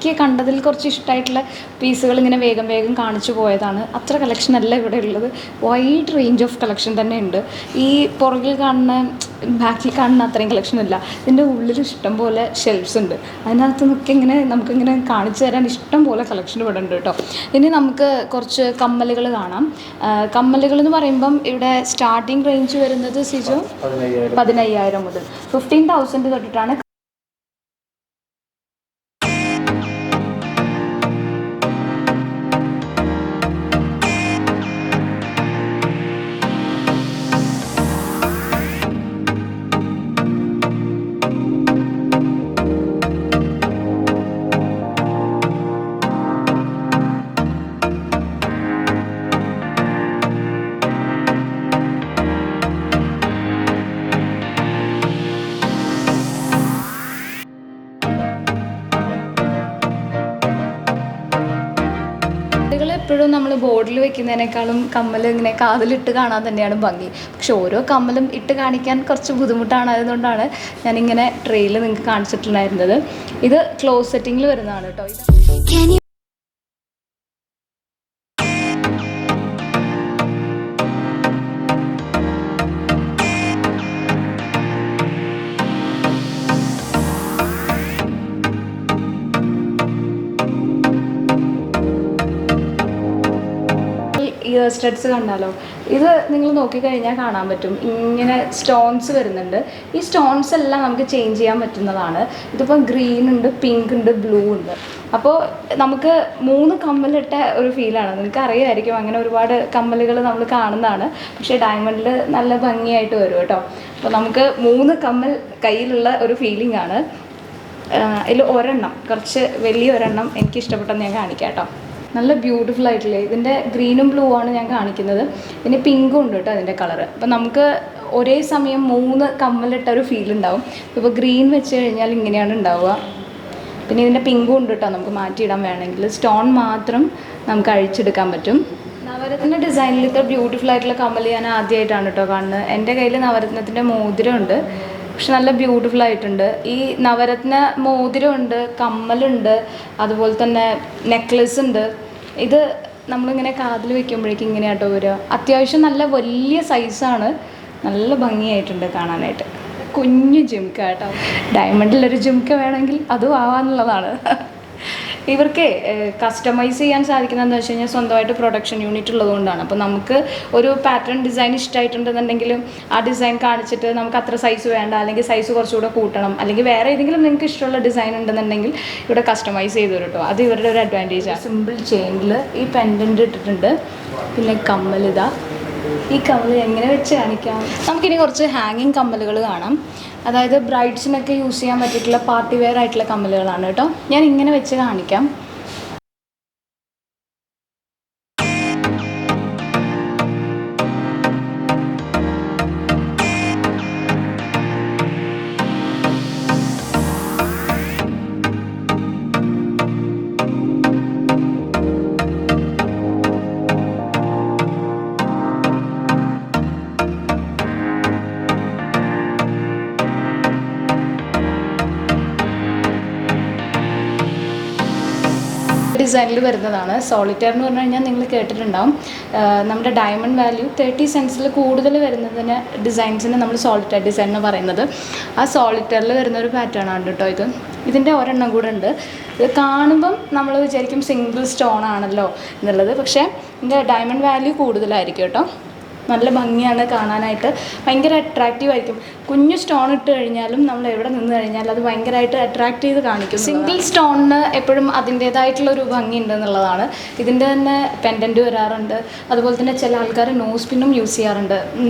എനിക്ക് കണ്ടതിൽ കുറച്ച് ഇഷ്ടമായിട്ടുള്ള പീസുകൾ ഇങ്ങനെ വേഗം വേഗം കാണിച്ചു പോയതാണ്. അത്ര കളക്ഷൻ അല്ല ഇവിടെ ഉള്ളത്. വൈഡ് റേഞ്ച് ഓഫ് കളക്ഷൻ തന്നെ ഉണ്ട്. ഈ പുറകിൽ കാണുന്ന ബാക്കിൽ കാണുന്ന അത്രയും കളക്ഷൻ ഇല്ല. ഇതിൻ്റെ ഉള്ളിൽ ഇഷ്ടം പോലെ ഷെൽഫ്സ് ഉണ്ട്. അതിനകത്ത് നമുക്കിങ്ങനെ കാണിച്ചു തരാൻ ഇഷ്ടം പോലെ കളക്ഷൻ ഇവിടെ ഉണ്ട് കേട്ടോ. ഇനി നമുക്ക് കുറച്ച് കമ്മലുകൾ കാണാം. കമ്മലുകൾ എന്ന് പറയുമ്പം ഇവിടെ സ്റ്റാർട്ടിങ് റേഞ്ച് വരുന്നത് സിജോ 15,000 മുതൽ 15,000 തൊട്ടിട്ടാണ്. എപ്പോഴും നമ്മൾ ബോർഡിൽ വെക്കുന്നതിനേക്കാളും കമ്മൽ ഇങ്ങനെ കാതിലിട്ട് കാണാൻ തന്നെയാണ് ഭംഗി. പക്ഷെ ഓരോ കമ്മലും ഇട്ട് കാണിക്കാൻ കുറച്ച് ബുദ്ധിമുട്ടാണ്. അതുകൊണ്ടാണ് ഞാനിങ്ങനെ ട്രെയിൽ നിങ്ങൾക്ക് കാണിച്ചിട്ടുണ്ടായിരുന്നത്. ഇത് ക്ലോസ് സെറ്റിങ്ങിൽ വരുന്നതാണ് കേട്ടോ. ഇയർ സ്റ്റഡ്സ് കണ്ടാലോ, ഇത് നിങ്ങൾ നോക്കിക്കഴിഞ്ഞാൽ കാണാൻ പറ്റും. ഇങ്ങനെ സ്റ്റോൺസ് വരുന്നുണ്ട്. ഈ സ്റ്റോൺസ് എല്ലാം നമുക്ക് ചേഞ്ച് ചെയ്യാൻ പറ്റുന്നതാണ്. ഇതിപ്പോൾ ഗ്രീൻ ഉണ്ട്, പിങ്ക് ഉണ്ട്, ബ്ലൂ ഉണ്ട്. അപ്പോൾ നമുക്ക് 3 കമ്മലിട്ട ഒരു ഫീലാണ്. നിങ്ങൾക്ക് അറിയാമായിരിക്കും, അങ്ങനെ ഒരുപാട് കമ്മലുകൾ നമ്മൾ കാണുന്നതാണ്. പക്ഷേ ഡയമണ്ടിൽ നല്ല ഭംഗിയായിട്ട് വരും കേട്ടോ. അപ്പോൾ നമുക്ക് 3 കമ്മൽ കയ്യിലുള്ള ഒരു ഫീലിംഗ് ആണ്. ഇതിൽ ഒരെണ്ണം, കുറച്ച് വലിയ ഒരെണ്ണം എനിക്ക് ഇഷ്ടപ്പെട്ടെന്ന് ഞാൻ കാണിക്കാം കേട്ടോ. നല്ല ബ്യൂട്ടിഫുൾ ആയിട്ടില്ലേ. ഇതിൻ്റെ ഗ്രീനും ബ്ലൂ ആണ് ഞാൻ കാണിക്കുന്നത്. പിന്നെ പിങ്കും ഉണ്ട് കേട്ടോ അതിൻ്റെ കളറ്. അപ്പം നമുക്ക് ഒരേ സമയം 3 കമ്മലിട്ട ഒരു ഫീൽ ഉണ്ടാവും. ഇപ്പോൾ ഗ്രീൻ വെച്ച് കഴിഞ്ഞാൽ ഇങ്ങനെയാണ് ഉണ്ടാവുക. പിന്നെ ഇതിൻ്റെ പിങ്കും ഉണ്ട് കേട്ടോ, നമുക്ക് മാറ്റിയിടാൻ വേണമെങ്കിൽ. സ്റ്റോൺ മാത്രം നമുക്ക് അഴിച്ചെടുക്കാൻ പറ്റും. നവരത്ന ഡിസൈനിൽ ഇത്ര ബ്യൂട്ടിഫുൾ ആയിട്ടുള്ള കമ്മൽ ഞാൻ ആദ്യമായിട്ടാണ് കേട്ടോ കാണുന്നത്. എൻ്റെ കയ്യിൽ നവരത്നത്തിൻ്റെ മോതിരമുണ്ട്, പക്ഷെ നല്ല ബ്യൂട്ടിഫുൾ ആയിട്ടുണ്ട്. ഈ നവരത്ന മോതിരമുണ്ട്, കമ്മലുണ്ട്, അതുപോലെ തന്നെ നെക്ലസ് ഉണ്ട്. ഇത് നമ്മളിങ്ങനെ കാതിൽ വെക്കുമ്പോഴേക്കും ഇങ്ങനെ കേട്ടോ വരിക. അത്യാവശ്യം നല്ല വലിയ സൈസാണ്, നല്ല ഭംഗിയായിട്ടുണ്ട് കാണാനായിട്ട്. കുഞ്ഞു ജിംക്ക കേട്ടോ. ഡയമണ്ടിലൊരു ജിംക്ക വേണമെങ്കിൽ അതും ആവാന്നുള്ളതാണ്. ഇവർക്ക് കസ്റ്റമൈസ് ചെയ്യാൻ സാധിക്കുന്നതെന്ന് വെച്ച് കഴിഞ്ഞാൽ സ്വന്തമായിട്ട് പ്രൊഡക്ഷൻ യൂണിറ്റ് ഉള്ളതുകൊണ്ടാണ്. അപ്പോൾ നമുക്ക് ഒരു പാറ്റേൺ ഡിസൈൻ ഇഷ്ടമായിട്ടുണ്ടെന്നുണ്ടെങ്കിലും ആ ഡിസൈൻ കാണിച്ചിട്ട് നമുക്ക് അത്ര സൈസ് വേണ്ട, അല്ലെങ്കിൽ സൈസ് കുറച്ചുകൂടെ കൂട്ടണം, അല്ലെങ്കിൽ വേറെ ഏതെങ്കിലും നിങ്ങൾക്ക് ഇഷ്ടമുള്ള ഡിസൈൻ ഉണ്ടെന്നുണ്ടെങ്കിൽ ഇവിടെ കസ്റ്റമൈസ് ചെയ്ത് തരും കേട്ടോ. അത് ഇവരുടെ ഒരു അഡ്വാൻറ്റേജാണ്. സിമ്പിൾ ചെയിനിൽ ഈ പെൻഡൻറ്റ് ഇട്ടിട്ടുണ്ട്. പിന്നെ കമ്മലിതാ, ഈ കമ്മൽ എങ്ങനെ വെച്ച് കാണിക്കാം. നമുക്കിനി കുറച്ച് ഹാങ്ങിങ് കമ്മലുകൾ കാണാം. അതായത് ബ്രൈഡ്സിനൊക്കെ യൂസ് ചെയ്യാൻ പറ്റിയിട്ടുള്ള പാർട്ടി വെയർ ആയിട്ടുള്ള കമ്മലുകളാണ് കേട്ടോ. ഞാൻ ഇങ്ങനെ വെച്ച് കാണിക്കാം. ഡിസൈനിൽ വരുന്നതാണ്. സോളിറ്റയർ എന്ന് പറഞ്ഞു കഴിഞ്ഞാൽ നിങ്ങൾ കേട്ടിട്ടുണ്ടാവും. നമ്മുടെ ഡയമണ്ട് വാല്യൂ 30 സെൻസിൽ കൂടുതൽ വരുന്നതിന് ഡിസൈൻസിന് നമ്മൾ സോളിറ്റയർ ഡിസൈൻ എന്ന് പറയുന്നത്. ആ സോളിറ്റയറിൽ വരുന്ന ഒരു പാറ്റേൺ ആണ് കേട്ടോ ഇത്. ഇതിൻ്റെ ഒരെണ്ണം കൂടെ ഉണ്ട്. ഇത് കാണുമ്പം നമ്മൾ വിചാരിക്കും സിംഗിൾ സ്റ്റോൺ ആണല്ലോ എന്നുള്ളത്, പക്ഷേ ഇതിൻ്റെ ഡയമണ്ട് വാല്യൂ കൂടുതലായിരിക്കും കേട്ടോ. നല്ല ഭംഗിയാണ് കാണാനായിട്ട്, ഭയങ്കര അട്രാക്റ്റീവ് ആയിരിക്കും. കുഞ്ഞു സ്റ്റോൺ ഇട്ട് കഴിഞ്ഞാലും നമ്മൾ എവിടെ നിന്ന് കഴിഞ്ഞാലും അത് ഭയങ്കരമായിട്ട് അട്രാക്റ്റ് ചെയ്ത് കാണിക്കും. സിംഗിൾ സ്റ്റോണിന് എപ്പോഴും അതിൻ്റേതായിട്ടുള്ളൊരു ഭംഗി ഉണ്ട് എന്നുള്ളതാണ്. ഇതിൻ്റെ തന്നെ പെൻഡൻറ്റ് വരാറുണ്ട്. അതുപോലെ തന്നെ ചില ആൾക്കാർ നോസ് പിന്നും യൂസ് ചെയ്യാറുണ്ട്.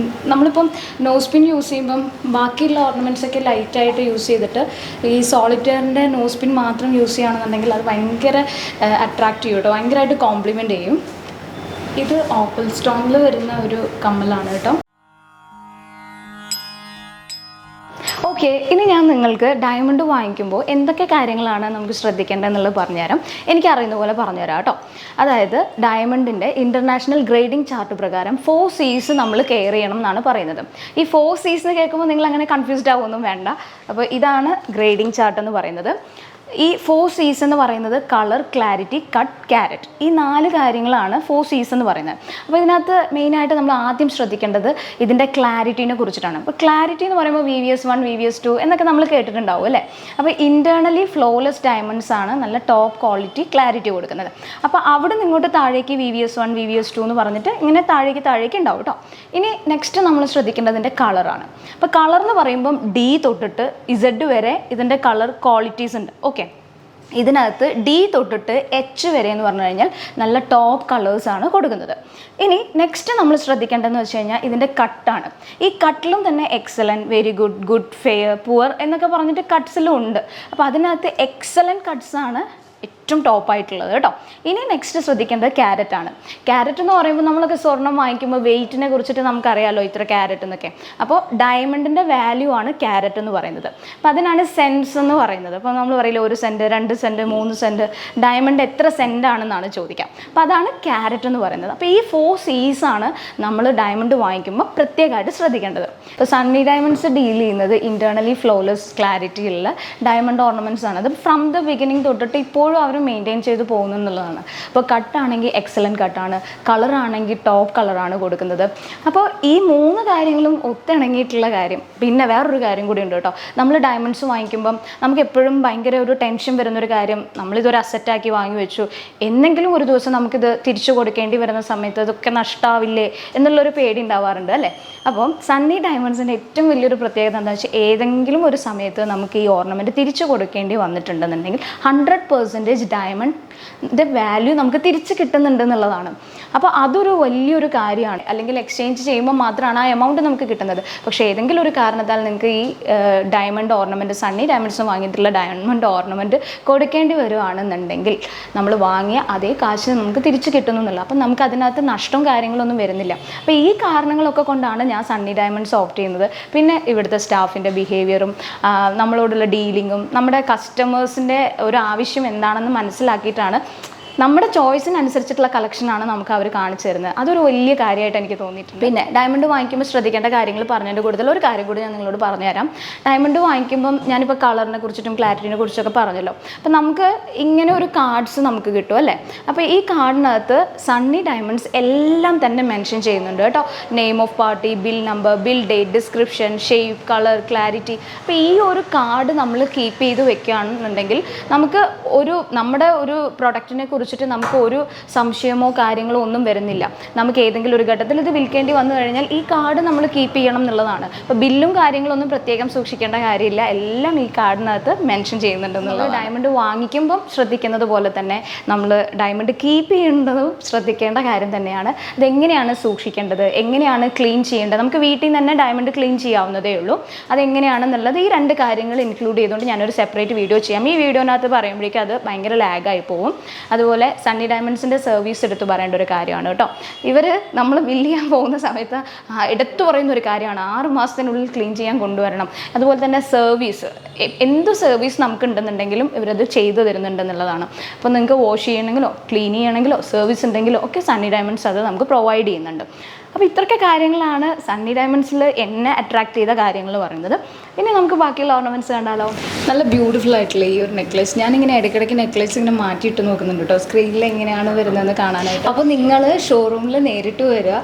നമ്മളിപ്പം നോസ് പിൻ യൂസ് ചെയ്യുമ്പം ബാക്കിയുള്ള ഓർണമെൻറ്റ്സൊക്കെ ലൈറ്റായിട്ട് യൂസ് ചെയ്തിട്ട് ഈ സോളിറ്റയറിൻ്റെ നോസ് പിൻ മാത്രം യൂസ് ചെയ്യുകയാണെന്നുണ്ടെങ്കിൽ അത് ഭയങ്കര അട്രാക്റ്റീവ് കേട്ടോ, ഭയങ്കരമായിട്ട് കോംപ്ലിമെൻ്റ് ചെയ്യും. ഇത് ഓപ്പൽ സ്റ്റോണിൽ വരുന്ന ഒരു കമ്മലാണ് കേട്ടോ. ഓക്കെ, ഇനി ഞാൻ നിങ്ങൾക്ക് ഡയമണ്ട് വാങ്ങിക്കുമ്പോൾ എന്തൊക്കെ കാര്യങ്ങളാണ് നമുക്ക് ശ്രദ്ധിക്കേണ്ടതെന്നുള്ളത് പറഞ്ഞുതരാം. എനിക്കറിയുന്ന പോലെ പറഞ്ഞുതരാം കേട്ടോ. അതായത് ഡയമണ്ടിൻ്റെ ഇൻ്റർനാഷണൽ ഗ്രേഡിംഗ് ചാർട്ട് പ്രകാരം 4 C's നമ്മൾ കെയർ ചെയ്യണം എന്നാണ് പറയുന്നത്. ഈ 4 C's എന്ന് കേൾക്കുമ്പോൾ നിങ്ങൾ അങ്ങനെ കൺഫ്യൂസ്ഡ് ആവുമൊന്നും വേണ്ട. അപ്പോൾ ഇതാണ് ഗ്രേഡിംഗ് ചാർട്ട് എന്ന് പറയുന്നത്. ഈ 4Cs എന്ന് പറയുന്നത് കളർ, ക്ലാരിറ്റി, കട്ട്, ക്യാരറ്റ്, ഈ 4 കാര്യങ്ങളാണ് 4Cs എന്ന് പറയുന്നത്. അപ്പോൾ ഇതിനകത്ത് മെയിനായിട്ട് നമ്മൾ ആദ്യം ശ്രദ്ധിക്കേണ്ടത് ഇതിൻ്റെ ക്ലാരിറ്റീനെ കുറിച്ചിട്ടാണ്. അപ്പോൾ ക്ലാരിറ്റി എന്ന് പറയുമ്പോൾ VVS1, VVS2 എന്നൊക്കെ നമ്മൾ കേട്ടിട്ടുണ്ടാവും അല്ലേ. അപ്പോൾ ഇൻറ്റേർണലി ഫ്ലോലെസ് ഡയമണ്ട്സ് ആണ് നല്ല ടോപ്പ് ക്വാളിറ്റി ക്ലാരിറ്റി കൊടുക്കുന്നത്. അപ്പോൾ അവിടെ നിന്ന് ഇങ്ങോട്ട് താഴേക്ക് VVS1, VVS2 എന്ന് പറഞ്ഞിട്ട് ഇങ്ങനെ താഴേക്ക് ഉണ്ടാവും കേട്ടോ. ഇനി നെക്സ്റ്റ് നമ്മൾ ശ്രദ്ധിക്കേണ്ടതിൻ്റെ കളറാണ്. അപ്പോൾ കളർ എന്ന് പറയുമ്പം D തൊട്ടിട്ട് Z വരെ ഇതിൻ്റെ കളർ ക്വാളിറ്റീസ് ഉണ്ട്. ഓക്കെ, ഇതിനകത്ത് D തൊട്ടിട്ട് H വരെ എന്ന് പറഞ്ഞു കഴിഞ്ഞാൽ നല്ല ടോപ്പ് കളേഴ്സാണ് കൊടുക്കുന്നത്. ഇനി നെക്സ്റ്റ് നമ്മൾ ശ്രദ്ധിക്കേണ്ടതെന്ന് വെച്ച് കഴിഞ്ഞാൽ ഇതിൻ്റെ കട്ടാണ്. ഈ കട്ടിലും തന്നെ excellent, very good, good, fair, poor എന്നൊക്കെ പറഞ്ഞിട്ട് കട്ട്സിലും ഉണ്ട്. അപ്പോൾ അതിനകത്ത് എക്സലൻറ്റ് കട്ട്സാണ് ഏറ്റവും ടോപ്പായിട്ടുള്ളത് കേട്ടോ. ഇനി നെക്സ്റ്റ് ശ്രദ്ധിക്കേണ്ടത് ക്യാരറ്റാണ്. ക്യാരറ്റ് എന്ന് പറയുമ്പോൾ നമ്മളൊക്കെ സ്വർണ്ണം വാങ്ങിക്കുമ്പോൾ വെയിറ്റിനെ കുറിച്ചിട്ട് നമുക്കറിയാമല്ലോ ഇത്ര ക്യാരറ്റ് എന്നൊക്കെ. അപ്പോൾ ഡയമണ്ടിൻ്റെ വാല്യൂ ആണ് ക്യാരറ്റ് എന്ന് പറയുന്നത്. അപ്പോൾ അതിനാണ് സെൻസ് എന്ന് പറയുന്നത്. അപ്പോൾ നമ്മൾ പറയില്ല 1 സെൻറ്റ്, 2 സെൻറ്റ്, 3 സെൻറ്റ്, ഡയമണ്ട് എത്ര സെൻറ്റ് ആണെന്നാണ് ചോദിക്കാം. അപ്പോൾ അതാണ് ക്യാരറ്റ് എന്ന് പറയുന്നത്. അപ്പോൾ ഈ 4Cs ആണ് നമ്മൾ ഡയമണ്ട് വാങ്ങിക്കുമ്പോൾ പ്രത്യേകമായിട്ട് ശ്രദ്ധിക്കേണ്ടത്. ഇപ്പോൾ സണ്ണി ഡയമണ്ട്സ് ഡീൽ ചെയ്യുന്നത് ഇൻറ്റേർണലി ഫ്ലോലെസ് ക്ലാരിറ്റിയുള്ള ഡയമണ്ട് ഓർണമെൻറ്റ്സ് ആണ്. അത് ഫ്രം ദ ബിഗിനിങ് തൊട്ടിട്ട് ഇപ്പോഴും അവർ മെയിൻറ്റെയിൻ ചെയ്ത് പോകുന്നു എന്നുള്ളതാണ്. അപ്പോൾ കട്ടാണെങ്കിൽ എക്സലൻറ്റ് കട്ടാണ്, കളറാണെങ്കിൽ ടോപ്പ് കളറാണ് കൊടുക്കുന്നത്. അപ്പോൾ ഈ 3 കാര്യങ്ങളും ഒത്തിണങ്ങിയിട്ടുള്ള കാര്യം. പിന്നെ വേറൊരു കാര്യം കൂടി ഉണ്ട് കേട്ടോ. നമ്മൾ ഡയമണ്ട്സ് വാങ്ങിക്കുമ്പം നമുക്ക് എപ്പോഴും ഭയങ്കര ഒരു ടെൻഷൻ വരുന്നൊരു കാര്യം, നമ്മളിതൊരു അസറ്റാക്കി വാങ്ങി വെച്ചു, എന്തെങ്കിലും ഒരു ദിവസം നമുക്കിത് തിരിച്ചു കൊടുക്കേണ്ടി വരുന്ന സമയത്ത് ഇതൊക്കെ നഷ്ടമാവില്ലേ എന്നുള്ളൊരു പേടി ഉണ്ടാവാറുണ്ട് അല്ലേ. അപ്പം സണ്ണി ഡയമണ്ട്സിൻ്റെ ഏറ്റവും വലിയൊരു പ്രത്യേകത എന്താണെന്ന് വെച്ചാൽ ഏതെങ്കിലും ഒരു സമയത്ത് നമുക്ക് ഈ ഓർണമെൻറ്റ് തിരിച്ചു കൊടുക്കേണ്ടി വന്നിട്ടുണ്ടെന്നുണ്ടെങ്കിൽ 100% ഡയമണ്ടിൻ്റെ വാല്യൂ നമുക്ക് തിരിച്ച് കിട്ടുന്നുണ്ട് എന്നുള്ളതാണ്. അപ്പോൾ അതൊരു വലിയൊരു കാര്യമാണ്. അല്ലെങ്കിൽ എക്സ്ചേഞ്ച് ചെയ്യുമ്പോൾ മാത്രമാണ് ആ എമൗണ്ട് നമുക്ക് കിട്ടുന്നത്. പക്ഷേ ഏതെങ്കിലും ഒരു കാരണത്താൽ നിങ്ങൾക്ക് ഈ ഡയമണ്ട് ഓർണമെൻറ്റ്, സണ്ണി ഡയമണ്ട്സ് വാങ്ങിയിട്ടുള്ള ഡയമണ്ട് ഓർണമെൻറ്റ് കൊടുക്കേണ്ടി വരുവാണെന്നുണ്ടെങ്കിൽ നമ്മൾ വാങ്ങിയ അതേ കാശ് നമുക്ക് തിരിച്ച് കിട്ടുന്നു എന്നുള്ള. അപ്പം നമുക്ക് അതിനകത്ത് നഷ്ടവും കാര്യങ്ങളൊന്നും വരുന്നില്ല. അപ്പോൾ ഈ കാരണങ്ങളൊക്കെ കൊണ്ടാണ് ഞാൻ സണ്ണി ഡയമണ്ട്സ് ഓപ്റ്റ് ചെയ്യുന്നത്. പിന്നെ ഇവിടുത്തെ സ്റ്റാഫിൻ്റെ ബിഹേവിയറും നമ്മളോടുള്ള ഡീലിങ്ങും നമ്മുടെ കസ്റ്റമേഴ്സിൻ്റെ ഒരു ആവശ്യം എന്താണെന്ന് മനസ്സിലാക്കിയിട്ടാണ്, നമ്മുടെ ചോയ്സിനനുസരിച്ചിട്ടുള്ള കളക്ഷനാണ് നമുക്ക് അവർ കാണിച്ചു തരുന്നത്. അതൊരു വലിയ കാര്യമായിട്ട് എനിക്ക് തോന്നിയിട്ടുണ്ട്. പിന്നെ ഡയമണ്ട് വാങ്ങിക്കുമ്പോൾ ശ്രദ്ധിക്കേണ്ട കാര്യങ്ങൾ പറഞ്ഞതിൻ്റെ കൂടുതൽ ഒരു കാര്യം കൂടി ഞാൻ നിങ്ങളോട് പറഞ്ഞുതരാം. ഡയമണ്ട് വാങ്ങിക്കുമ്പം ഞാനിപ്പോൾ കളറിനെ കുറിച്ചിട്ടും ക്ലാരിറ്റിനെ കുറിച്ചൊക്കെ പറഞ്ഞല്ലോ. അപ്പം നമുക്ക് ഇങ്ങനെ ഒരു കാർഡ്സ് നമുക്ക് കിട്ടും അല്ലേ. അപ്പോൾ ഈ കാർഡിനകത്ത് സണ്ണി ഡയമണ്ട്സ് എല്ലാം തന്നെ മെൻഷൻ ചെയ്യുന്നുണ്ട് കേട്ടോ. Name of party, bill number, bill date, description, shape, colour, clarity. അപ്പോൾ ഈ ഒരു കാർഡ് നമ്മൾ കീപ്പ് ചെയ്ത് വെക്കുകയാണെന്നുണ്ടെങ്കിൽ നമുക്ക് നമ്മുടെ ഒരു പ്രൊഡക്റ്റിനെ കുറിച്ചിട്ട് നമുക്ക് ഒരു സംശയമോ കാര്യങ്ങളോ ഒന്നും വരുന്നില്ല. നമുക്ക് ഏതെങ്കിലും ഒരു ഘട്ടത്തിൽ ഇത് വിൽക്കേണ്ടി വന്നു കഴിഞ്ഞാൽ ഈ കാർഡ് നമ്മൾ കീപ്പ് ചെയ്യണം എന്നുള്ളതാണ്. അപ്പോൾ ബില്ലും കാര്യങ്ങളൊന്നും പ്രത്യേകം സൂക്ഷിക്കേണ്ട കാര്യമില്ല, എല്ലാം ഈ കാർഡിനകത്ത് മെൻഷൻ ചെയ്യുന്നുണ്ടെന്നുള്ളത്. ഡയമണ്ട് വാങ്ങിക്കുമ്പം ശ്രദ്ധിക്കുന്നത് പോലെ തന്നെ നമ്മൾ ഡയമണ്ട് കീപ്പ് ചെയ്യേണ്ടതും ശ്രദ്ധിക്കേണ്ട കാര്യം തന്നെയാണ്. അതെങ്ങനെയാണ് സൂക്ഷിക്കേണ്ടത്, എങ്ങനെയാണ് ക്ലീൻ ചെയ്യേണ്ടത്, നമുക്ക് വീട്ടിൽ നിന്ന് തന്നെ ഡയമണ്ട് ക്ലീൻ ചെയ്യാവുന്നതേ ഉള്ളൂ. അതെങ്ങനെയാണെന്നുള്ളത് ഈ 2 കാര്യങ്ങൾ ഇൻക്ലൂഡ് ചെയ്തുകൊണ്ട് ഞാനൊരു സെപ്പറേറ്റ് വീഡിയോ ചെയ്യാം. ഈ വീഡിയോനകത്ത് പറയുമ്പോഴേക്കും അത് ഭയങ്കര ലാഗായി പോകും. അതുപോലെ സണ്ണി ഡയമണ്ട്സിൻ്റെ സർവീസ് എടുത്ത് പറയേണ്ട ഒരു കാര്യമാണ് കേട്ടോ. ഇവർ നമ്മൾ ബില്ല് ചെയ്യാൻ പോകുന്ന സമയത്ത് എടുത്തു പറയുന്ന ഒരു കാര്യമാണ് 6 മാസത്തിനുള്ളിൽ ക്ലീൻ ചെയ്യാൻ കൊണ്ടുവരണം. അതുപോലെ തന്നെ സർവീസ്, എന്ത് സർവീസ് നമുക്ക് ഉണ്ടെന്നുണ്ടെങ്കിലും ഇവരത് ചെയ്തു തരുന്നുണ്ടെന്നുള്ളതാണ്. അപ്പോൾ നിങ്ങൾക്ക് വാഷ് ചെയ്യണമെങ്കിലോ ക്ലീൻ ചെയ്യണമെങ്കിലോ സർവീസ് ഉണ്ടെങ്കിലോ ഒക്കെ സണ്ണി ഡയമണ്ട്സ് അത് നമുക്ക് പ്രൊവൈഡ് ചെയ്യുന്നുണ്ട്. അപ്പോൾ ഇത്രയൊക്കെ കാര്യങ്ങളാണ് സണ്ണി ഡയമണ്ട്സിൽ എന്നെ അട്രാക്ട് ചെയ്ത കാര്യങ്ങൾ പറയുന്നത്. ഇനി നമുക്ക് ബാക്കിയുള്ള ഓർണമെൻറ്റ്സ് കണ്ടാലോ. നല്ല ബ്യൂട്ടിഫുൾ ആയിട്ടുള്ള ഈ ഒരു നെക്ലേസ് ഞാനിങ്ങനെ ഇടയ്ക്കിടയ്ക്ക് നെക്ലേസ് ഇങ്ങനെ മാറ്റിയിട്ട് നോക്കുന്നുണ്ട് കേട്ടോ, സ്ക്രീനിൽ എങ്ങനെയാണ് വരുന്നതെന്ന് കാണാനായിട്ട്. അപ്പോൾ നിങ്ങൾ ഷോറൂമിൽ നേരിട്ട് വരിക,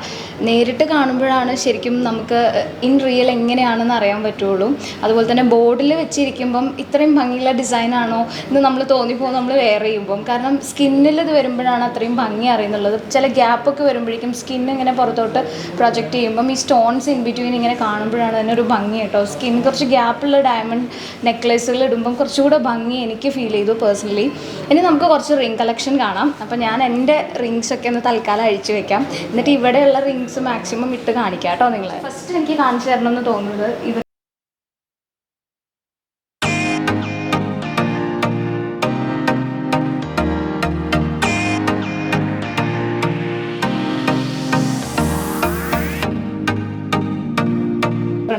നേരിട്ട് കാണുമ്പോഴാണ് ശരിക്കും നമുക്ക് ഇൻ റിയൽ എങ്ങനെയാണെന്ന് അറിയാൻ പറ്റുള്ളൂ. അതുപോലെ തന്നെ ബോർഡിൽ വെച്ചിരിക്കുമ്പം ഇത്രയും ഭംഗിയുള്ള ഡിസൈനാണോ എന്ന് നമ്മൾ തോന്നിപ്പോകും നമ്മൾ വെയർ ചെയ്യുമ്പം. കാരണം സ്കിന്നിൽ ഇത് വരുമ്പോഴാണ് അത്രയും ഭംഗി അറിയുന്നുള്ളത്. ചില ഗ്യാപ്പൊക്കെ വരുമ്പോഴേക്കും സ്കിൻ ഇങ്ങനെ പുറത്തോട്ട് പ്രൊജക്റ്റ് ചെയ്യുമ്പം ഈ സ്റ്റോൺസ് ഇൻ ബിറ്റ്വീൻ ഇങ്ങനെ കാണുമ്പോഴാണ് അതിനൊരു ഭംഗി കേട്ടോ. സ്കിൻ കുറച്ച് ഗ്യാപ്പുള്ള ഡയമണ്ട് നെക്ലേസുകൾ ഇടുമ്പം കുറച്ചുകൂടെ ഭംഗി എനിക്ക് ഫീൽ ചെയ്തു പേഴ്സണലി. ഇനി നമുക്ക് കുറച്ച് റിംഗ് കളക്ഷൻ കാണാം. അപ്പോൾ ഞാൻ എൻ്റെ റിങ്സൊക്കെ ഒന്ന് തൽക്കാലം അഴിച്ചു വെക്കാം, എന്നിട്ട് ഇവിടെയുള്ള റിങ്സ് മാക്സിമം ഇട്ട് കാണിക്കാം കേട്ടോ നിങ്ങളെ. ഫസ്റ്റ് എനിക്ക് കാണിച്ചു തരണമെന്ന് തോന്നുന്നത് ഇത്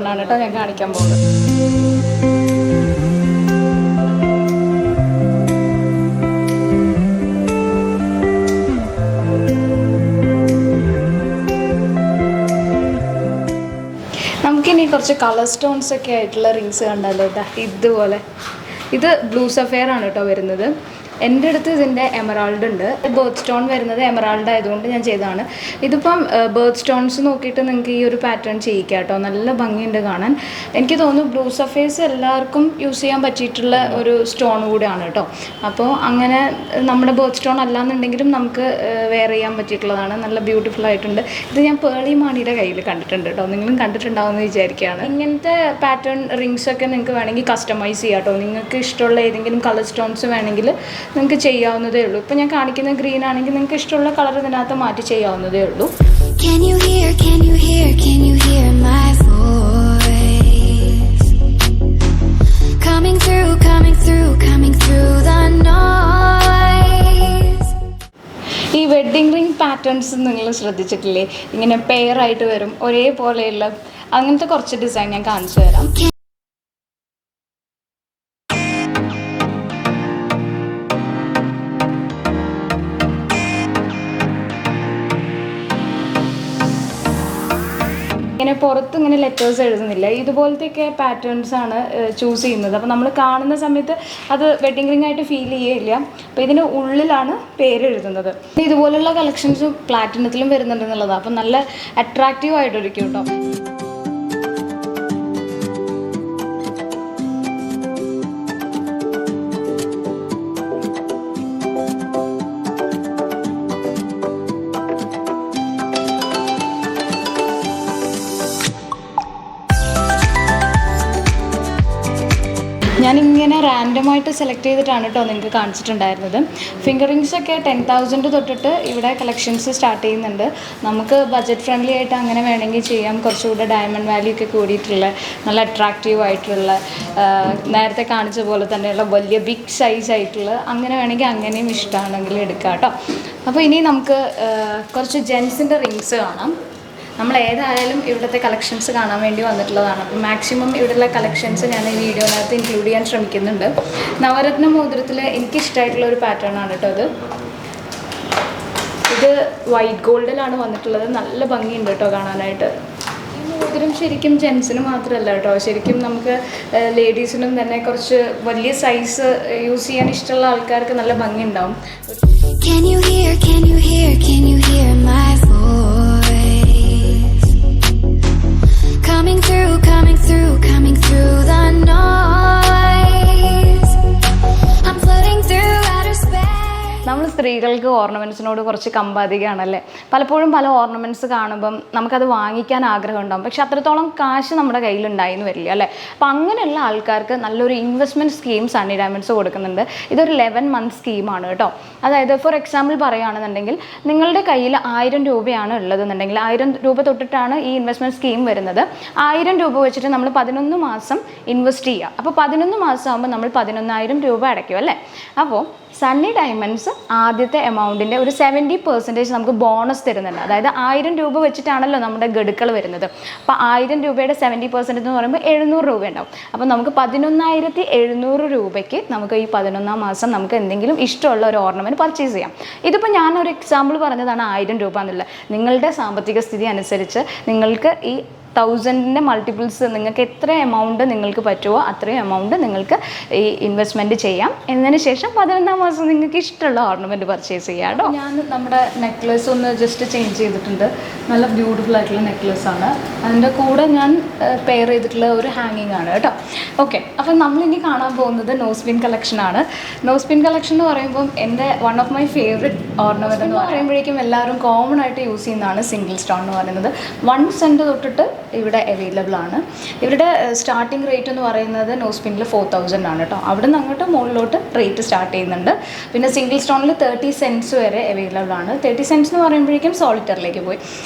ാണ് കേട്ടോ ഞാൻ കാണിക്കാൻ പോകുന്നത്. നമുക്കിനി കുറച്ച് കളർ സ്റ്റോൺസ് ഒക്കെ ആയിട്ടുള്ള റിങ്സ് കണ്ടാലോ. ഇതുപോലെ ഇത് ബ്ലൂ സഫയർ ആണ് കേട്ടോ വരുന്നത്. എൻ്റെ അടുത്ത് ഇതിൻ്റെ എമറാൾഡ് ഉണ്ട്. ബേർത്ത് സ്റ്റോൺ വരുന്നത് എമറാൾഡ് ആയതുകൊണ്ട് ഞാൻ ചെയ്തതാണ്. ഇതിപ്പം ബേർത്ത് സ്റ്റോൺസ് നോക്കിയിട്ട് നിങ്ങൾക്ക് ഈ ഒരു പാറ്റേൺ ചെയ്യിക്കാം കേട്ടോ. നല്ല ഭംഗിയുണ്ട് കാണാൻ. എനിക്ക് തോന്നുന്നു ബ്ലൂ സഫേഴ്സ് എല്ലാവർക്കും യൂസ് ചെയ്യാൻ പറ്റിയിട്ടുള്ള ഒരു സ്റ്റോൺ കൂടിയാണ് കേട്ടോ. അപ്പോൾ അങ്ങനെ നമ്മുടെ ബേർത്ത് സ്റ്റോൺ അല്ലാന്നുണ്ടെങ്കിലും നമുക്ക് വെയർ ചെയ്യാൻ പറ്റിയിട്ടുള്ളതാണ്. നല്ല ബ്യൂട്ടിഫുൾ ആയിട്ടുണ്ട്. ഇത് ഞാൻ പേളി മാണിയുടെ കയ്യിൽ കണ്ടിട്ടുണ്ട് കേട്ടോ. നിങ്ങളും കണ്ടിട്ടുണ്ടാവുമെന്ന് വിചാരിക്കുകയാണ്. ഇങ്ങനത്തെ പാറ്റേൺ റിങ്സ് ഒക്കെ നിങ്ങൾക്ക് വേണമെങ്കിൽ കസ്റ്റമൈസ് ചെയ്യാം കേട്ടോ. നിങ്ങൾക്ക് ഇഷ്ടമുള്ള ഏതെങ്കിലും കളർ സ്റ്റോൺസ് വേണമെങ്കിൽ നിങ്ങൾക്ക് ചെയ്യാവുന്നതേ ഉള്ളൂ. ഇപ്പോൾ ഞാൻ കാണിക്കുന്ന ഗ്രീൻ ആണെങ്കിൽ നിങ്ങൾക്ക് ഇഷ്ടമുള്ള കളർ ഇതിനകത്ത് മാറ്റി ചെയ്യാവുന്നതേ ഉള്ളൂ. Can you hear my voice? Coming through the noise. ഈ വെഡ്ഡിംഗ് റിംഗ് പാറ്റേൺസ് നിങ്ങൾ ശ്രദ്ധിച്ചിട്ടില്ലേ? ഇങ്ങനെ പെയറായിട്ട് വരും, ഒരേപോലെയുള്ള അങ്ങനത്തെ കുറച്ച് ഡിസൈൻ ഞാൻ കാണിച്ചു തരാം. ഇങ്ങനെ പുറത്ത് ഇങ്ങനെ ലെറ്റേഴ്സ് എഴുതുന്നില്ല, ഇതുപോലത്തെയൊക്കെ പാറ്റേൺസ് ആണ് ചൂസ് ചെയ്യുന്നത്. അപ്പോൾ നമ്മൾ കാണുന്ന സമയത്ത് അത് വെഡ്ഡിംഗ് റിംഗ് ആയിട്ട് ഫീൽ ചെയ്യില്ല. അപ്പോൾ ഇതിന് ഉള്ളിലാണ് പേര് എഴുതുന്നത്. ഇതുപോലുള്ള കളക്ഷൻസ് പ്ലാറ്റിനത്തിലും വരുന്നുണ്ടെന്നുള്ളതാണ്. അപ്പോൾ നല്ല അട്രാക്റ്റീവ് ആയിട്ടിരിക്കും കേട്ടോ. ഞാനിങ്ങനെ റാൻഡമായിട്ട് സെലക്ട് ചെയ്തിട്ടാണ് കേട്ടോ നിങ്ങൾക്ക് കാണിച്ചിട്ടുണ്ടായിരുന്നത്. ഫിംഗർ റിങ്സൊക്കെ 10,000 തൊട്ടിട്ട് ഇവിടെ കളക്ഷൻസ് സ്റ്റാർട്ട് ചെയ്യുന്നുണ്ട്. നമുക്ക് ബഡ്ജറ്റ് ഫ്രണ്ട്ലി ആയിട്ട് അങ്ങനെ വേണമെങ്കിൽ ചെയ്യാം. കുറച്ചുകൂടെ ഡയമണ്ട് വാല്യൂ ഒക്കെ കൂടിയിട്ടുള്ള നല്ല അട്രാക്റ്റീവ് ആയിട്ടുള്ള നേരത്തെ കാണിച്ച പോലെ തന്നെയുള്ള വലിയ ബിഗ് സൈസ് ആയിട്ടുള്ള അങ്ങനെ വേണമെങ്കിൽ അങ്ങനെയും ഇഷ്ടമാണെങ്കിൽ എടുക്കാം കേട്ടോ. അപ്പോൾ ഇനി നമുക്ക് കുറച്ച് ജെൻസിൻ്റെ റിങ്സ് കാണാം. നമ്മൾ ഏതായാലും ഇവിടുത്തെ കളക്ഷൻസ് കാണാൻ വേണ്ടി വന്നിട്ടുള്ളതാണ്. അപ്പോൾ മാക്സിമം ഇവിടെയുള്ള കളക്ഷൻസ് ഞാൻ ഈ വീഡിയോനകത്ത് ഇൻക്ലൂഡ് ചെയ്യാൻ ശ്രമിക്കുന്നുണ്ട്. നവരത്ന മോതിരത്തിൽ എനിക്കിഷ്ടമായിട്ടുള്ള ഒരു പാറ്റേൺ ആണ് കേട്ടോ ഇത്. ഇത് വൈറ്റ് ഗോൾഡിലാണ് വന്നിട്ടുള്ളത്. നല്ല ഭംഗിയുണ്ട് കേട്ടോ കാണാനായിട്ട്. ഈ മോതിരം ശരിക്കും ജെൻസിന് മാത്രമല്ല കേട്ടോ, ശരിക്കും നമുക്ക് ലേഡീസിനും തന്നെ കുറച്ച് വലിയ സൈസ് യൂസ് ചെയ്യാൻ ഇഷ്ടമുള്ള ആൾക്കാർക്ക് നല്ല ഭംഗി ഉണ്ടാവും. Can you hear my voice? Coming through the noise. I'm floating through outer space. നമ്മൾ സ്ത്രീകൾക്ക് ഓർണമെൻറ്റ്സിനോട് കുറച്ച് കമ്പാധികമാണല്ലേ. പലപ്പോഴും പല ഓർണമെൻറ്റ്സ് കാണുമ്പം നമുക്കത് വാങ്ങിക്കാൻ ആഗ്രഹം ഉണ്ടാകും, പക്ഷെ അത്രത്തോളം കാശ് നമ്മുടെ കയ്യിലുണ്ടായിന്ന് വരില്ല അല്ലേ. അപ്പോൾ അങ്ങനെയുള്ള ആൾക്കാർക്ക് നല്ലൊരു ഇൻവെസ്റ്റ്മെൻറ്റ് സ്കീം സണ്ണി ഡയമണ്ട്സ് കൊടുക്കുന്നുണ്ട്. ഇതൊരു 11 month സ്കീമാണ് കേട്ടോ. അതായത് ഫോർ എക്സാമ്പിൾ പറയുകയാണെന്നുണ്ടെങ്കിൽ നിങ്ങളുടെ കയ്യിൽ 1000 രൂപയാണ് ഉള്ളതെന്നുണ്ടെങ്കിൽ 1000 രൂപ തൊട്ടിട്ടാണ് ഈ ഇൻവെസ്റ്റ്മെൻറ്റ് സ്കീം വരുന്നത്. 1000 രൂപ വെച്ചിട്ട് നമ്മൾ 11 മാസം ഇൻവെസ്റ്റ് ചെയ്യുക. അപ്പോൾ 11 മാസം ആകുമ്പോൾ നമ്മൾ 11,000 രൂപ അടയ്ക്കും അല്ലേ. അപ്പോൾ സണ്ണി ഡയമണ്ട്സ് ആദ്യത്തെ എമൗണ്ടിൻ്റെ ഒരു 70% നമുക്ക് ബോണസ് തരുന്നുണ്ട്. അതായത് 1000 രൂപ വെച്ചിട്ടാണല്ലോ നമ്മുടെ ഗഡുക്കൾ വരുന്നത്. അപ്പോൾ 1000 രൂപയുടെ 70% എന്ന് പറയുമ്പോൾ 700 രൂപ ഉണ്ടാവും. അപ്പോൾ നമുക്ക് 11,700 രൂപയ്ക്ക് നമുക്ക് ഈ 11ാം മാസം നമുക്ക് എന്തെങ്കിലും ഇഷ്ടമുള്ള ഒരു ഓർണമെൻറ്റ് പർച്ചേസ് ചെയ്യാം. ഇതിപ്പോൾ ഞാനൊരു എക്സാമ്പിൾ പറഞ്ഞതാണ് 1000 രൂപ എന്നുള്ളത്. നിങ്ങളുടെ സാമ്പത്തിക സ്ഥിതി അനുസരിച്ച് നിങ്ങൾക്ക് ഈ 1000ൻ്റെ മൾട്ടിപ്പിൾസ് നിങ്ങൾക്ക് എത്ര എമൗണ്ട് നിങ്ങൾക്ക് പറ്റുമോ അത്രയും എമൗണ്ട് നിങ്ങൾക്ക് ഈ ഇൻവെസ്റ്റ്മെൻറ്റ് ചെയ്യാം. എന്നതിന് ശേഷം 11ാം മാസം നിങ്ങൾക്ക് ഇഷ്ടമുള്ള ഓർണമെൻറ്റ് പർച്ചേസ് ചെയ്യാം കേട്ടോ. ഞാൻ നമ്മുടെ നെക്ലേസ് ഒന്ന് ജസ്റ്റ് ചേഞ്ച് ചെയ്തിട്ടുണ്ട്. നല്ല ബ്യൂട്ടിഫുൾ ആയിട്ടുള്ള നെക്ലേസാണ്. അതിൻ്റെ കൂടെ ഞാൻ പെയർ ചെയ്തിട്ടുള്ള ഒരു ഹാങ്ങിങ് ആണ് കേട്ടോ. ഓക്കെ, അപ്പം നമ്മളിനി കാണാൻ പോകുന്നത് നോസ്പിൻ കളക്ഷനാണ്. നോസ്പിൻ കളക്ഷൻ എന്ന് പറയുമ്പം എൻ്റെ one of my favourite ornament എന്ന് പറയുമ്പോഴേക്കും എല്ലാവരും കോമൺ ആയിട്ട് യൂസ് ചെയ്യുന്നതാണ് സിംഗിൾ സ്റ്റോൺ എന്ന് പറയുന്നത്. 1 cent തൊട്ടിട്ട് ഇവിടെ അവൈലബിൾ ആണ്. ഇവരുടെ സ്റ്റാർട്ടിംഗ് റേറ്റ് എന്ന് പറയുന്നത് നോസ്പിനിൽ 4,000 ആണ് കേട്ടോ. അവിടെ നിന്ന് അങ്ങോട്ട് മുകളിലോട്ട് റേറ്റ് സ്റ്റാർട്ട് ചെയ്യുന്നുണ്ട്. പിന്നെ സിംഗിൾ സ്റ്റോണിൽ 30 cents വരെ അവൈലബിൾ ആണ്. 30 cents എന്ന് പറയുമ്പോഴേക്കും സോളിറ്ററിലേക്ക് പോയി.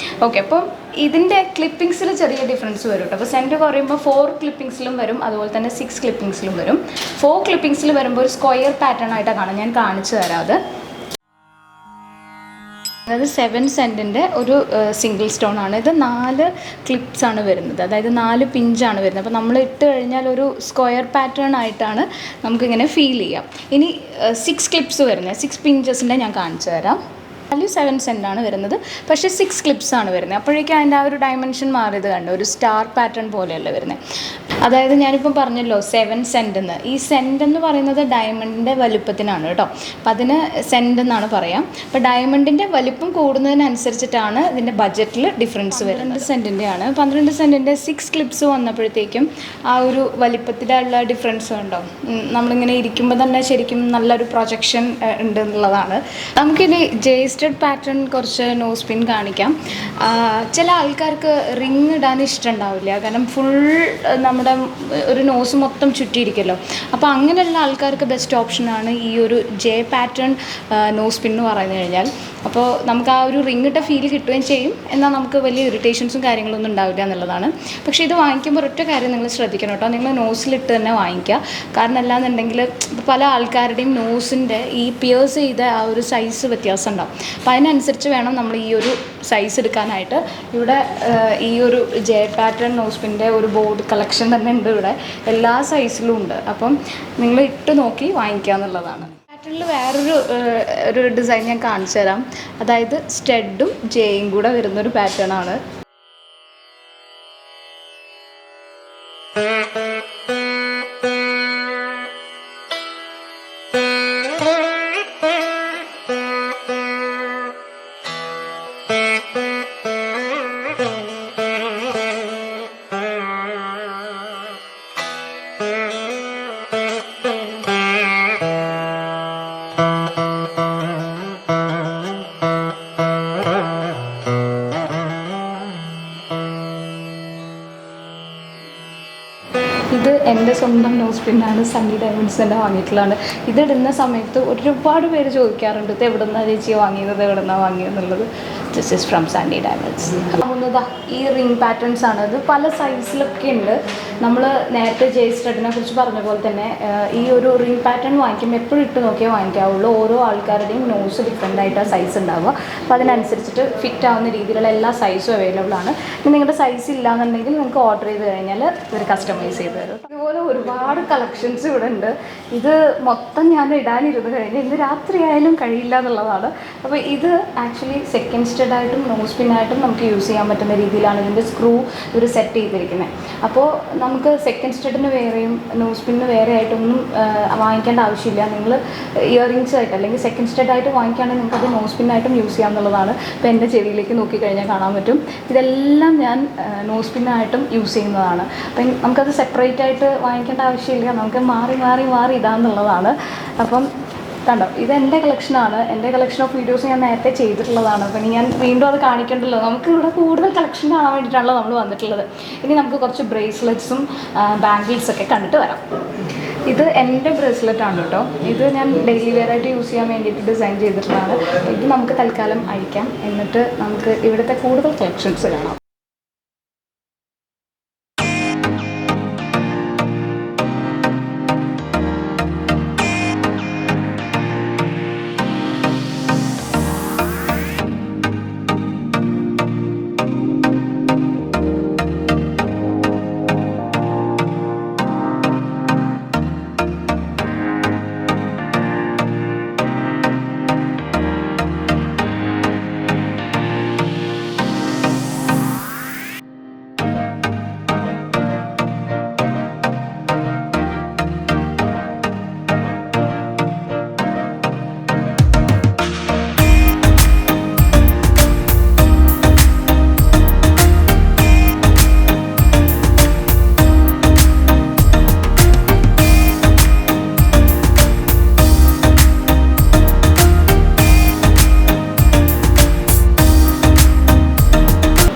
ഓക്കെ, അപ്പം ഇതിൻ്റെ ക്ലിപ്പിങ്സിൽ ചെറിയ ഡിഫറൻസ് വരും കേട്ടോ. അപ്പോൾ സെൻറ്റ് പറയുമ്പോൾ 4 ക്ലിപ്പിങ്സിലും വരും, അതുപോലെ തന്നെ 6 ക്ലിപ്പിങ്സിലും വരും. 4 ക്ലിപ്പിങ്സിൽ വരുമ്പോൾ ഒരു സ്ക്വയർ പാറ്റേൺ ആയിട്ടാണ് കാണാം. ഞാൻ കാണിച്ചു തരാം അത്. അതായത് 7 centൻ്റെ ഒരു സിംഗിൾ സ്റ്റോൺ ആണ്. ഇത് 4 ക്ലിപ്സ് ആണ് വരുന്നത്, അതായത് 4 പിഞ്ചാണ് വരുന്നത്. അപ്പോൾ നമ്മൾ ഇട്ട് കഴിഞ്ഞാൽ ഒരു സ്ക്വയർ പാറ്റേൺ ആയിട്ടാണ് നമുക്കിങ്ങനെ ഫീൽ ചെയ്യാം. ഇനി 6 ക്ലിപ്സ് വരുന്നത്, 6 പിഞ്ചസിൻ്റെ ഞാൻ കാണിച്ചു തരാം. വാല്യൂ 7 cent ആണ് വരുന്നത്, പക്ഷേ 6 ക്ലിപ്സ് ആണ് വരുന്നത്. അപ്പോഴേക്കും അതിൻ്റെ ആ ഒരു ഡയമെൻഷൻ മാറിയത് കണ്ടോ, ഒരു സ്റ്റാർ പാറ്റേൺ പോലെയല്ല വരുന്നത്. അതായത് ഞാനിപ്പം പറഞ്ഞല്ലോ 7 സെൻറ്റ് എന്ന്. ഈ സെൻറ്റ് എന്ന് പറയുന്നത് ഡയമണ്ടിൻ്റെ വലുപ്പത്തിനാണ് കേട്ടോ. അപ്പം അതിന് സെൻറ്റ് എന്നാണ് പറയാം. അപ്പോൾ ഡയമണ്ടിൻ്റെ വലിപ്പം കൂടുന്നതിനനുസരിച്ചിട്ടാണ് ഇതിൻ്റെ ബഡ്ജറ്റിൽ ഡിഫറൻസ് വരുന്നത്. 12 സെൻറ്റിൻ്റെയാണ്. 12 സെൻറ്റിൻ്റെ 6 ക്ലിപ്സ് വന്നപ്പോഴത്തേക്കും ആ ഒരു വലിപ്പത്തിലുള്ള ഡിഫറൻസ് ഉണ്ടോ. നമ്മളിങ്ങനെ ഇരിക്കുമ്പോൾ തന്നെ ശരിക്കും നല്ലൊരു പ്രൊജക്ഷൻ ഉണ്ട് എന്നുള്ളതാണ്. നമുക്കിനി ജേസ്റ്റഡ് പാറ്റേൺ കുറച്ച് നോസ് പിൻ കാണിക്കാം. ചില ആൾക്കാർക്ക് റിങ് ഇടാൻ ഇഷ്ടമുണ്ടാവില്ല, കാരണം ഫുൾ നമ്മുടെ ഒരു നോസ് മൊത്തം ചുറ്റിയിരിക്കുമല്ലോ. അപ്പോൾ അങ്ങനെയുള്ള ആൾക്കാർക്ക് ബെസ്റ്റ് ഓപ്ഷനാണ് ഈ ഒരു ജെ പാറ്റേൺ നോസ് പിൻ എന്ന് പറഞ്ഞു കഴിഞ്ഞാൽ. അപ്പോൾ നമുക്ക് ആ ഒരു റിങ് ഇട്ട ഫീൽ കിട്ടുകയും ചെയ്യും, എന്നാൽ നമുക്ക് വലിയ ഇറിറ്റേഷൻസും കാര്യങ്ങളൊന്നും ഉണ്ടാവില്ല എന്നുള്ളതാണ്. പക്ഷേ ഇത് വാങ്ങിക്കുമ്പോൾ ഒറ്റ കാര്യം നിങ്ങൾ ശ്രദ്ധിക്കണം കേട്ടോ, നിങ്ങൾ നോസിലിട്ട് തന്നെ വാങ്ങിക്കുക. കാരണം അല്ലാന്നുണ്ടെങ്കിൽ പല ആൾക്കാരുടെയും നോസിൻ്റെ ഈ പിയേഴ്സ് ചെയ്ത ആ ഒരു സൈസ് വ്യത്യാസം ഉണ്ടാവും. അപ്പോൾ അതിനനുസരിച്ച് വേണം നമ്മൾ ഈ ഒരു സൈസ് എടുക്കാനായിട്ട്. ഇവിടെ ഈ ഒരു ജെ പാറ്റേൺ നോസ്പിൻ്റെ ഒരു ബോർഡ് കളക്ഷൻ തന്നെ ഉണ്ട് ഇവിടെ, എല്ലാ സൈസിലും ഉണ്ട്. അപ്പം നിങ്ങൾ ഇട്ട് നോക്കി വാങ്ങിക്കുക എന്നുള്ളതാണ്. പാറ്റേണിൽ വേറൊരു ഡിസൈൻ ഞാൻ കാണിച്ചു തരാം. അതായത് സ്റ്റഡും ജെയും കൂടെ വരുന്നൊരു പാറ്റേൺ ആണ്. ഇത് എൻ്റെ സ്വന്തം നോസ് പിന്നാണ്, സണ്ണി ഡയമണ്ട്സ് തന്നെ വാങ്ങിയിട്ടുള്ളതാണ്. ഇതിടുന്ന സമയത്ത് ഒരുപാട് പേര് ചോദിക്കാറുണ്ട്, ഇത് എവിടെ നിന്നാണ് ചേച്ചി വാങ്ങിയത്, എവിടെ നിന്നാണ് വാങ്ങിയതെന്നുള്ളത്. This is from Sunny Diamonds. ആവുന്നതാ ഈ റിംഗ് പാറ്റേൺസ് ആണ്. ഇത് പല സൈസിലൊക്കെ ഉണ്ട്. നമ്മൾ നേരത്തെ ജെ സ്റ്റഡിനെ കുറിച്ച് പറഞ്ഞ പോലെ തന്നെ ഈ ഒരു റിംഗ് പാറ്റേൺ വാങ്ങിക്കുമ്പോൾ എപ്പോഴും ഇട്ട് നോക്കിയേ വാങ്ങിക്കാവുള്ളൂ. ഓരോ ആൾക്കാരുടെയും നോസ് ഡിഫറെൻ്റ് ആയിട്ടാണ് സൈസ് ഉണ്ടാവുക. അപ്പോൾ അതിനനുസരിച്ചിട്ട് ഫിറ്റ് ആവുന്ന രീതിയിലുള്ള എല്ലാ സൈസും അവൈലബിൾ ആണ്. ഇനി നിങ്ങളുടെ സൈസ് ഇല്ലാന്നുണ്ടെങ്കിൽ നിങ്ങൾക്ക് ഓർഡർ ചെയ്ത് കഴിഞ്ഞാൽ ഇവർ കസ്റ്റമൈസ് ചെയ്ത് തരും. അതുപോലെ ഒരുപാട് കളക്ഷൻസ് ഇവിടെ ഉണ്ട്. ഇത് മൊത്തം ഞാൻ ഇടാനിരുന്ന് കഴിഞ്ഞാൽ ഇന്ന് രാത്രി ആയാലും കഴിയില്ല എന്നുള്ളതാണ്. അപ്പോൾ ഇത് ആക്ച്വലി സെക്കൻഡ് സ്റ്റഡായിട്ടും നോസ് പിന്നായിട്ടും നമുക്ക് യൂസ് ചെയ്യാൻ പറ്റുന്ന രീതിയിലാണ് ഇതിൻ്റെ സ്ക്രൂ ഇവർ സെറ്റ് ചെയ്തിരിക്കുന്നത്. അപ്പോൾ നമുക്ക് സെക്കൻഡ് സ്റ്റഡിന് വേറെയും നോസ് പിന്നിന് വേറെ ആയിട്ടൊന്നും വാങ്ങിക്കേണ്ട ആവശ്യമില്ല. നിങ്ങൾ ഇയറിങ്സ് ആയിട്ട് അല്ലെങ്കിൽ സെക്കൻഡ് സ്റ്റഡായിട്ട് വാങ്ങിക്കുകയാണെങ്കിൽ നിങ്ങൾക്ക് അത് നോസ് പിന്നായിട്ടും യൂസ് ചെയ്യാമെന്നുള്ളതാണ്. ഇപ്പോൾ എൻ്റെ ചെവിയിലേക്ക് നോക്കിക്കഴിഞ്ഞാൽ കാണാൻ പറ്റും. ഇതെല്ലാം ഞാൻ നോസ് പിന്നായിട്ടും യൂസ് ചെയ്യുന്നതാണ്. അപ്പം നമുക്കത് സെപ്പറേറ്റ് ആയിട്ട് വാങ്ങിക്കേണ്ട ആവശ്യമില്ല, നമുക്ക് മാറി മാറി മാറി ഇടാന്നുള്ളതാണ്. അപ്പം കണ്ടോ, ഇത് എൻ്റെ കളക്ഷനാണ്. എൻ്റെ കളക്ഷൻ ഓഫ് വീഡിയോസ് ഞാൻ നേരത്തെ ചെയ്തിട്ടുള്ളതാണ്. അപ്പം ഇനി ഞാൻ വീണ്ടും അത് കാണിക്കേണ്ടല്ലോ. നമുക്ക് ഇവിടെ കൂടുതൽ കളക്ഷൻ കാണാൻ വേണ്ടിയിട്ടാണല്ലോ നമ്മൾ വന്നിട്ടുള്ളത്. ഇനി നമുക്ക് കുറച്ച് ബ്രേസ്ലെറ്റ്സും ബാംഗിൾസൊക്കെ കണ്ടിട്ട് വരാം. ഇത് എൻ്റെ ബ്രേസ്ലെറ്റ് ആണ് കേട്ടോ. ഇത് ഞാൻ ഡെയിലി വെയർ ആയിട്ട് യൂസ് ചെയ്യാൻ വേണ്ടിയിട്ട് ഡിസൈൻ ചെയ്തിട്ടുള്ളതാണ്. ഇത് നമുക്ക് തൽക്കാലം അഴിക്കാം, എന്നിട്ട് നമുക്ക് ഇവിടുത്തെ കൂടുതൽ കളക്ഷൻസ് കാണാം.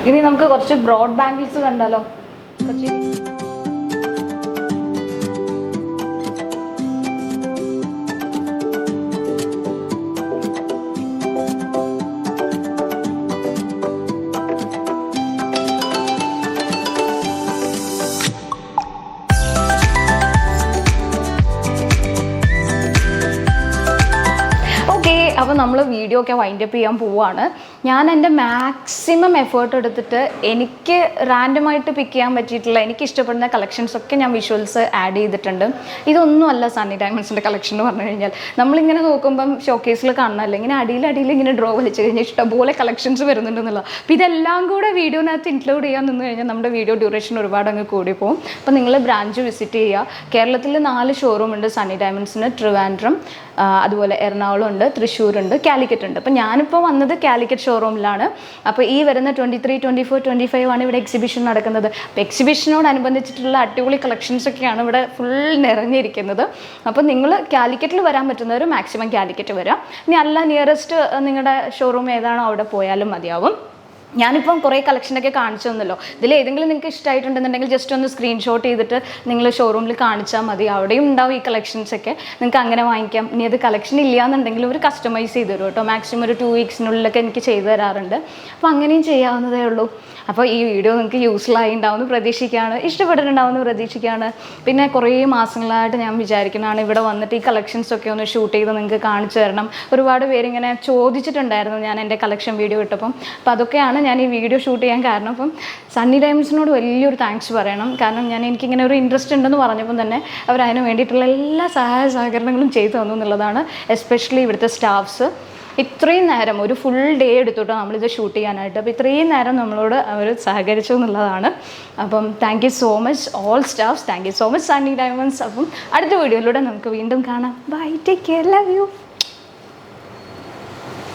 ഇനി നമുക്ക് കുറച്ച് ബ്രോഡ് ബാംഗിൾസ് കണ്ടാലോ. അപ്പോൾ നമ്മൾ വീഡിയോ ഒക്കെ വൈൻഡപ്പ് ചെയ്യാൻ പോവുകയാണ്. ഞാൻ എൻ്റെ മാക്സിമം എഫേർട്ട് എടുത്തിട്ട് എനിക്ക് റാൻഡമായിട്ട് പിക്ക് ചെയ്യാൻ പറ്റിയിട്ടുള്ള എനിക്ക് ഇഷ്ടപ്പെടുന്ന കളക്ഷൻസ് ഒക്കെ ഞാൻ വിഷ്വൽസ് ആഡ് ചെയ്തിട്ടുണ്ട്. ഇതൊന്നുമല്ല സണ്ണി ഡയമണ്ട്സിൻ്റെ കളക്ഷൻ എന്ന് പറഞ്ഞു കഴിഞ്ഞാൽ നമ്മളിങ്ങനെ നോക്കുമ്പം ഷോക്കേസിൽ കാണണമല്ലോ, ഇങ്ങനെ അടിയിൽ ഇങ്ങനെ ഡ്രോ വലിച്ചു കഴിഞ്ഞാൽ ഇഷ്ടംപോലെ കളക്ഷൻസ് വരുന്നുണ്ടെന്നുള്ളത്. അപ്പോൾ ഇതെല്ലാം കൂടെ വീഡിയോനകത്ത് ഇൻക്ലൂഡ് ചെയ്യാൻ നിന്ന് കഴിഞ്ഞാൽ നമ്മുടെ വീഡിയോ ഡ്യൂറേഷൻ ഒരുപാട് അങ്ങ് കൂടി പോകും. അപ്പോൾ നിങ്ങൾ ബ്രാഞ്ച് വിസിറ്റ് ചെയ്യുക. കേരളത്തിൽ 4 ഷോറൂം ഉണ്ട് സണ്ണി ഡയമണ്ട്സിന്. ട്രിവാൻഡ്രം, അതുപോലെ എറണാകുളം ഉണ്ട്, തൃശ്ശൂരുണ്ട്, കാലിക്കറ്റ് ഉണ്ട്. അപ്പോൾ ഞാനിപ്പോൾ വന്നത് കാലിക്കറ്റ് ഷോറൂമിലാണ്. അപ്പോൾ ഈ വരുന്ന 23, 24, 25 ആണ് ഇവിടെ എക്സിബിഷൻ നടക്കുന്നത്. അപ്പോൾ എക്സിബിഷനോടനുബന്ധിച്ചിട്ടുള്ള അടിപൊളി കളക്ഷൻസ് ഒക്കെയാണ് ഇവിടെ ഫുൾ നിറഞ്ഞിരിക്കുന്നത്. അപ്പോൾ നിങ്ങൾ കാലിക്കറ്റിൽ വരാൻ പറ്റുന്നവർ മാക്സിമം കാലിക്കറ്റ് വരാം. ഇനി അല്ല നിയറസ്റ്റ് നിങ്ങളുടെ ഷോറൂം ഏതാണോ അവിടെ പോയാലും മതിയാവും. ഞാനിപ്പം കുറേ കളക്ഷനൊക്കെ കാണിച്ചു തന്നല്ലോ. ഇതിൽ ഏതെങ്കിലും നിങ്ങൾക്ക് ഇഷ്ടമായിട്ടുണ്ടെന്നുണ്ടെങ്കിൽ ജസ്റ്റ് ഒന്ന് സ്ക്രീൻഷോട്ട് ചെയ്തിട്ട് നിങ്ങൾ ഷോറൂമിൽ കാണിച്ചാൽ മതി. അവിടെയും ഉണ്ടാവും ഈ കളക്ഷൻസൊക്കെ, നിങ്ങൾക്ക് അങ്ങനെ വാങ്ങിക്കാം. ഇനി അത് കളക്ഷൻ ഇല്ലയെന്നുണ്ടെങ്കിൽ ഒരു കസ്റ്റമൈസ് ചെയ്ത് തരും കേട്ടോ. മാക്സിമം ഒരു 2 വീക്സിനുള്ളിലൊക്കെ എനിക്ക് ചെയ്തു തരാറുണ്ട്. അപ്പോൾ അങ്ങനെയും ചെയ്യാവുന്നതേ ഉള്ളൂ. അപ്പോൾ ഈ വീഡിയോ നിങ്ങൾക്ക് യൂസ്ഫുൾ ആയി ഉണ്ടാവുമെന്ന് പ്രതീക്ഷിക്കുകയാണ്, ഇഷ്ടപ്പെട്ടിട്ടുണ്ടാവുമെന്ന് പ്രതീക്ഷിക്കുകയാണ്. പിന്നെ കുറേ മാസങ്ങളായിട്ട് ഞാൻ വിചാരിക്കുന്നതാണ് ഇവിടെ വന്നിട്ട് ഈ കളക്ഷൻസൊക്കെ ഒന്ന് ഷൂട്ട് ചെയ്ത് നിങ്ങൾക്ക് കാണിച്ചു തരണം. ഒരുപാട് പേരിങ്ങനെ ചോദിച്ചിട്ടുണ്ടായിരുന്നു ഞാൻ എൻ്റെ കളക്ഷൻ വീഡിയോ ഇട്ടപ്പം. അപ്പോൾ അതൊക്കെയാണ് ഞാൻ ഈ വീഡിയോ ഷൂട്ട് ചെയ്യാൻ കാരണം. അപ്പം സണ്ണി ഡയമണ്ട്സിനോട് വലിയൊരു താങ്ക്സ് പറയണം. കാരണം എനിക്കിങ്ങനെ ഒരു ഇൻട്രസ്റ്റ് ഉണ്ടെന്ന് പറഞ്ഞപ്പം തന്നെ അവർ അതിന് വേണ്ടിയിട്ടുള്ള എല്ലാ സഹായ സഹകരണങ്ങളും ചെയ്തു തന്നു എന്നുള്ളതാണ്. എസ്പെഷ്യലി ഇവിടുത്തെ സ്റ്റാഫ്സ് ഇത്രയും നേരം ഒരു ഫുൾ ഡേ എടുത്തിട്ടോ നമ്മളിത് ഷൂട്ട് ചെയ്യാനായിട്ട്. അപ്പോൾ ഇത്രയും നേരം നമ്മളോട് അവർ സഹകരിച്ചു എന്നുള്ളതാണ്. അപ്പം thank you so much all staffs. Thank you so much Sunny Diamonds. അപ്പം അടുത്ത വീഡിയോയിലൂടെ നമുക്ക് വീണ്ടും കാണാം. Bye, take care, love U.